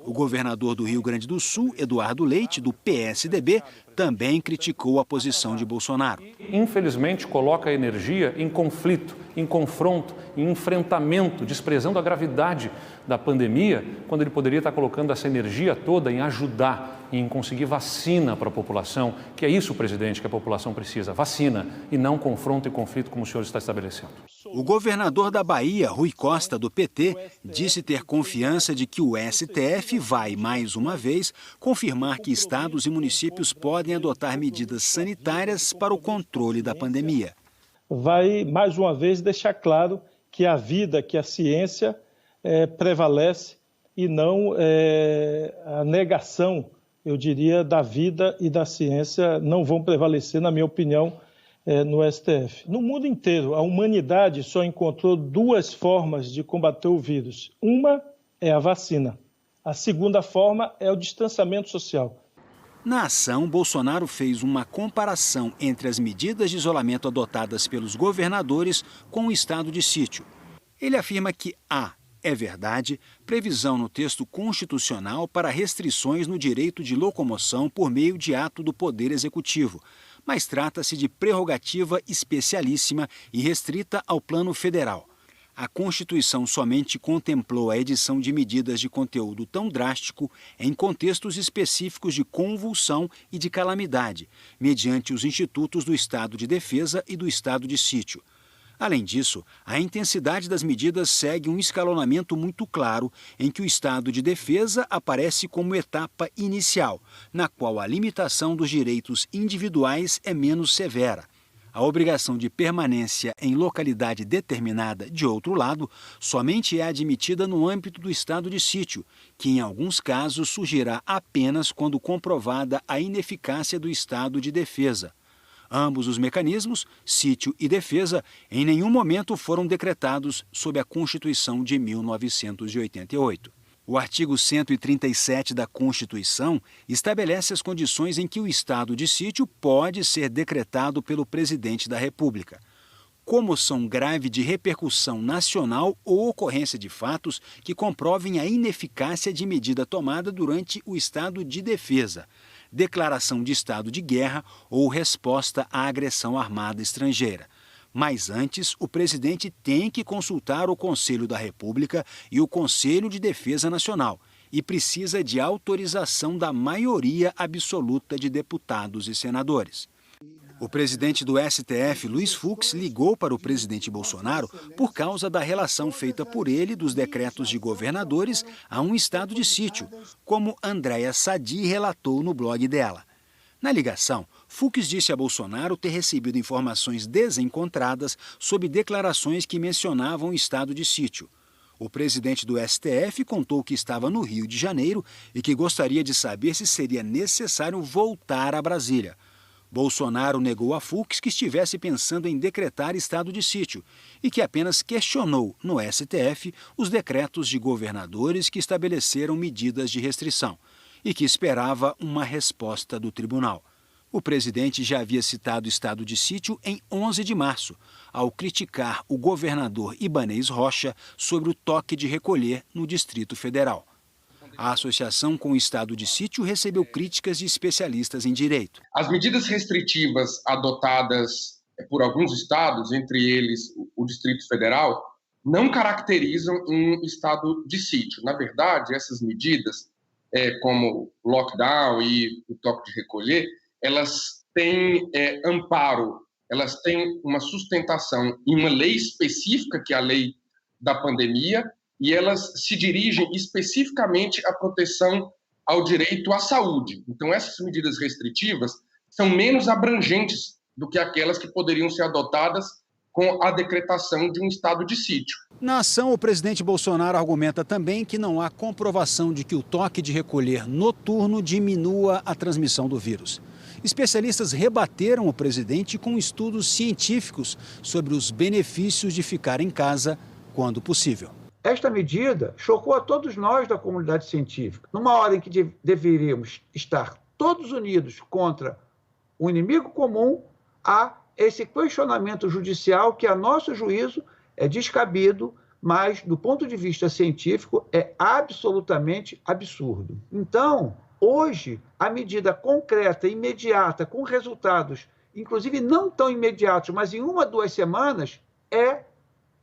O governador do Rio Grande do Sul, Eduardo Leite, do PSDB, também criticou a posição de Bolsonaro. Infelizmente, coloca a energia em conflito, em confronto, em enfrentamento, desprezando a gravidade da pandemia, quando ele poderia estar colocando essa energia toda em ajudar, em conseguir vacina para a população, que é isso, presidente, que a população precisa, vacina, e não confronto e conflito como o senhor está estabelecendo. O governador da Bahia, Rui Costa, do PT, disse ter confiança de que o STF vai, mais uma vez, confirmar que estados e municípios podem adotar medidas sanitárias para o controle da pandemia. Vai, mais uma vez, deixar claro que a vida, que a ciência prevalece e não a negação, eu diria, da vida e da ciência não vão prevalecer, na minha opinião, no STF. No mundo inteiro, a humanidade só encontrou duas formas de combater o vírus. Uma é a vacina. A segunda forma é o distanciamento social. Na ação, Bolsonaro fez uma comparação entre as medidas de isolamento adotadas pelos governadores com o estado de sítio. Ele afirma que há, é verdade, previsão no texto constitucional para restrições no direito de locomoção por meio de ato do Poder Executivo, mas trata-se de prerrogativa especialíssima e restrita ao plano federal. A Constituição somente contemplou a edição de medidas de conteúdo tão drástico em contextos específicos de convulsão e de calamidade, mediante os institutos do Estado de Defesa e do Estado de Sítio. Além disso, a intensidade das medidas segue um escalonamento muito claro, em que o estado de defesa aparece como etapa inicial, na qual a limitação dos direitos individuais é menos severa. A obrigação de permanência em localidade determinada, de outro lado, somente é admitida no âmbito do estado de sítio, que em alguns casos surgirá apenas quando comprovada a ineficácia do estado de defesa. Ambos os mecanismos, sítio e defesa, em nenhum momento foram decretados sob a Constituição de 1988. O artigo 137 da Constituição estabelece as condições em que o estado de sítio pode ser decretado pelo presidente da República. Comoção grave de repercussão nacional ou ocorrência de fatos que comprovem a ineficácia de medida tomada durante o estado de defesa, declaração de estado de guerra ou resposta à agressão armada estrangeira. Mas antes, o presidente tem que consultar o Conselho da República e o Conselho de Defesa Nacional e precisa de autorização da maioria absoluta de deputados e senadores. O presidente do STF, Luiz Fux, ligou para o presidente Bolsonaro por causa da relação feita por ele dos decretos de governadores a um estado de sítio, como Andréa Sadi relatou no blog dela. Na ligação, Fux disse a Bolsonaro ter recebido informações desencontradas sobre declarações que mencionavam o estado de sítio. O presidente do STF contou que estava no Rio de Janeiro e que gostaria de saber se seria necessário voltar a Brasília. Bolsonaro negou a Fux que estivesse pensando em decretar estado de sítio e que apenas questionou no STF os decretos de governadores que estabeleceram medidas de restrição e que esperava uma resposta do tribunal. O presidente já havia citado estado de sítio em 11 de março, ao criticar o governador Ibanez Rocha sobre o toque de recolher no Distrito Federal. A associação com o estado de sítio recebeu críticas de especialistas em direito. As medidas restritivas adotadas por alguns estados, entre eles o Distrito Federal, não caracterizam um estado de sítio. Na verdade, essas medidas, como o lockdown e o toque de recolher, elas têm amparo, elas têm uma sustentação em uma lei específica, que é a lei da pandemia, e elas se dirigem especificamente à proteção ao direito à saúde. Então, essas medidas restritivas são menos abrangentes do que aquelas que poderiam ser adotadas com a decretação de um estado de sítio. Na ação, o presidente Bolsonaro argumenta também que não há comprovação de que o toque de recolher noturno diminua a transmissão do vírus. Especialistas rebateram o presidente com estudos científicos sobre os benefícios de ficar em casa quando possível. Esta medida chocou a todos nós da comunidade científica. Numa hora em que deveríamos estar todos unidos contra o inimigo comum, há esse questionamento judicial que, a nosso juízo, é descabido, mas, do ponto de vista científico, é absolutamente absurdo. Então, hoje, a medida concreta, imediata, com resultados, inclusive não tão imediatos, mas em 1 a 2 semanas, é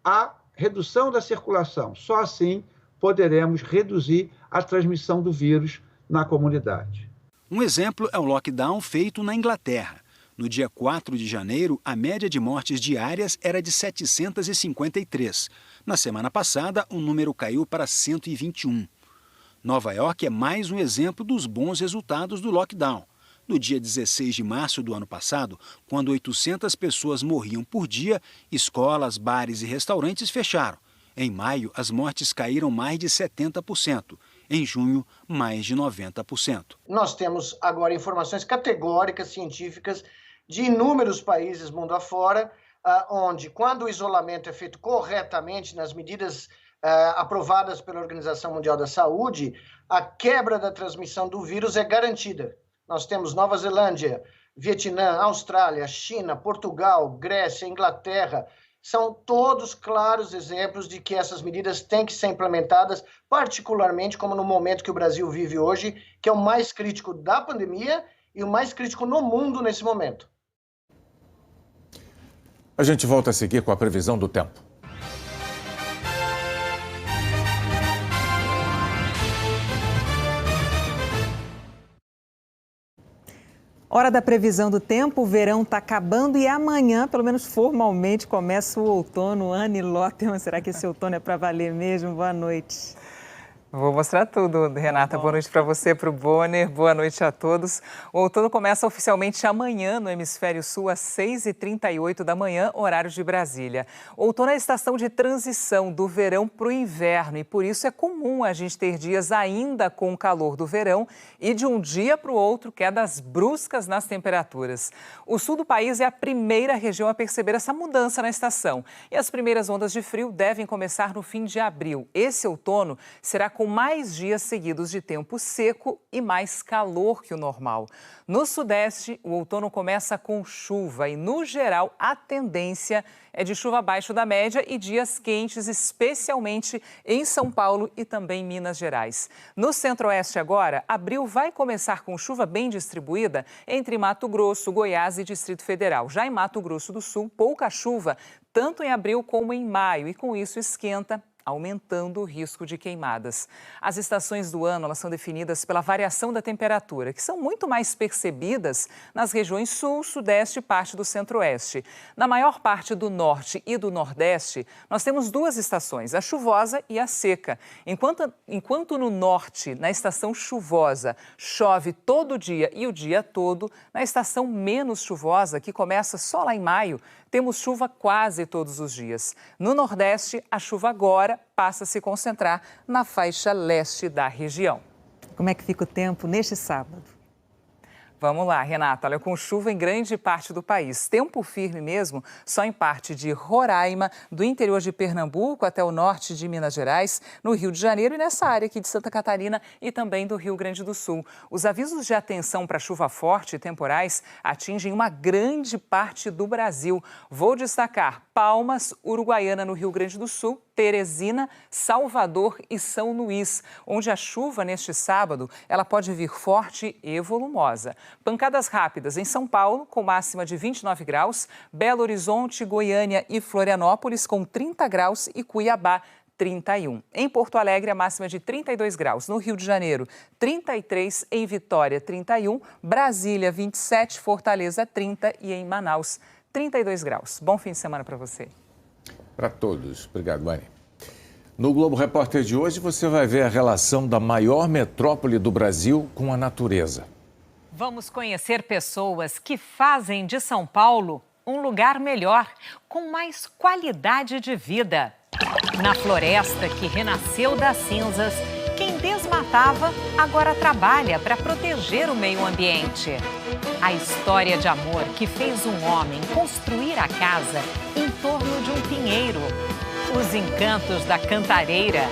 a redução da circulação. Só assim poderemos reduzir a transmissão do vírus na comunidade. Um exemplo é o lockdown feito na Inglaterra. No dia 4 de janeiro, a média de mortes diárias era de 753. Na semana passada, o número caiu para 121. Nova York é mais um exemplo dos bons resultados do lockdown. No dia 16 de março do ano passado, quando 800 pessoas morriam por dia, escolas, bares e restaurantes fecharam. Em maio, as mortes caíram mais de 70%. Em junho, mais de 90%. Nós temos agora informações categóricas, científicas, de inúmeros países mundo afora, onde, quando o isolamento é feito corretamente, nas medidas aprovadas pela Organização Mundial da Saúde, a quebra da transmissão do vírus é garantida. Nós temos Nova Zelândia, Vietnã, Austrália, China, Portugal, Grécia, Inglaterra. São todos claros exemplos de que essas medidas têm que ser implementadas, particularmente como no momento que o Brasil vive hoje, que é o mais crítico da pandemia e o mais crítico no mundo nesse momento. A gente volta a seguir com a previsão do tempo. Hora da previsão do tempo, o verão está acabando e amanhã, pelo menos formalmente, começa o outono. Anne Lotterman, será que esse outono é para valer mesmo? Boa noite. Vou mostrar tudo, Renata. Boa noite para você, para o Bonner. Boa noite a todos. O outono começa oficialmente amanhã no Hemisfério Sul, às 6h38 da manhã, horário de Brasília. O outono é a estação de transição do verão para o inverno e por isso é comum a gente ter dias ainda com o calor do verão e de um dia para o outro quedas bruscas nas temperaturas. O sul do país é a primeira região a perceber essa mudança na estação e as primeiras ondas de frio devem começar no fim de abril. Esse outono será com mais dias seguidos de tempo seco e mais calor que o normal. No Sudeste, o outono começa com chuva e, no geral, a tendência é de chuva abaixo da média e dias quentes, especialmente em São Paulo e também Minas Gerais. No Centro-Oeste agora, abril vai começar com chuva bem distribuída entre Mato Grosso, Goiás e Distrito Federal. Já em Mato Grosso do Sul, pouca chuva, tanto em abril como em maio, e com isso esquenta, aumentando o risco de queimadas. As estações do ano elas são definidas pela variação da temperatura, que são muito mais percebidas nas regiões sul, sudeste e parte do centro-oeste. Na maior parte do norte e do nordeste, nós temos duas estações, a chuvosa e a seca. Enquanto no norte, na estação chuvosa, chove todo dia e o dia todo, na estação menos chuvosa, que começa só lá em maio, temos chuva quase todos os dias. No Nordeste, a chuva agora passa a se concentrar na faixa leste da região. Como é que fica o tempo neste sábado? Vamos lá, Renata. Olha, com chuva em grande parte do país. Tempo firme mesmo, só em parte de Roraima, do interior de Pernambuco até o norte de Minas Gerais, no Rio de Janeiro e nessa área aqui de Santa Catarina e também do Rio Grande do Sul. Os avisos de atenção para chuva forte e temporais atingem uma grande parte do Brasil. Vou destacar Palmas, Uruguaiana no Rio Grande do Sul, Teresina, Salvador e São Luís, onde a chuva neste sábado ela pode vir forte e volumosa. Pancadas rápidas em São Paulo, com máxima de 29 graus, Belo Horizonte, Goiânia e Florianópolis com 30 graus e Cuiabá 31. Em Porto Alegre, a máxima de 32 graus. No Rio de Janeiro, 33. Em Vitória, 31. Brasília, 27. Fortaleza, 30. E em Manaus, 32 graus. Bom fim de semana para você. Para todos. Obrigado, Mari. No Globo Repórter de hoje, você vai ver a relação da maior metrópole do Brasil com a natureza. Vamos conhecer pessoas que fazem de São Paulo um lugar melhor, com mais qualidade de vida. Na floresta que renasceu das cinzas, quem desmatava agora trabalha para proteger o meio ambiente. A história de amor que fez um homem construir a casa em torno de um pinheiro. Os encantos da Cantareira.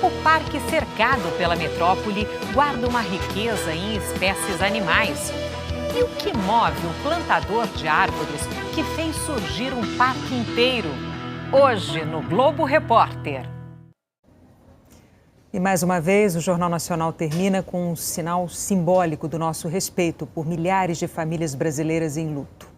O parque cercado pela metrópole guarda uma riqueza em espécies animais. E o que move o plantador de árvores que fez surgir um parque inteiro? Hoje, no Globo Repórter. E mais uma vez, o Jornal Nacional termina com um sinal simbólico do nosso respeito por milhares de famílias brasileiras em luto.